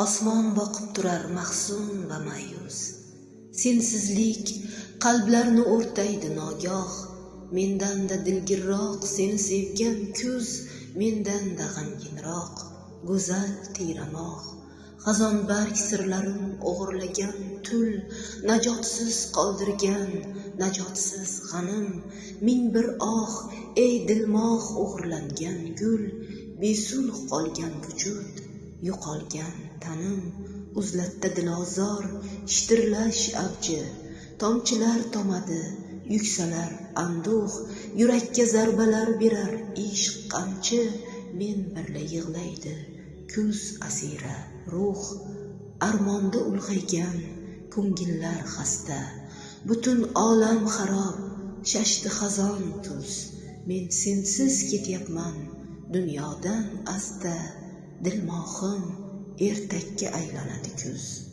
Osmon boqib turar mahzun va ma'yus. Sensizlik qalblarni o'rtaydi nogoh. Mendanda dilgirroq seni sevgan kuz, mendanda g'amginroq go'zal tiyramoq. Xazon barg sirlarim o'g'irlagan tul, najotsiz qoldirgan najotsiz g'anim. Ming bir oh ey dilmoq o'g'irlangan gul, besulh qolgan vujud, yo'qolgan tanim. Uzlatda dilozor shitirlash avji, tomchilar tomadi yuksalar anduh. Yurakka zarbalar berar ishq qamchi, men birla yig'laydi kuz asira ruh. Armonda ulg'aygan ko'ngillar xasta, butun olam xarob, shashti xazon tuz. Men sensiz ketyapman dunyodan asta, dilmohim ertakka aylanadi kuz.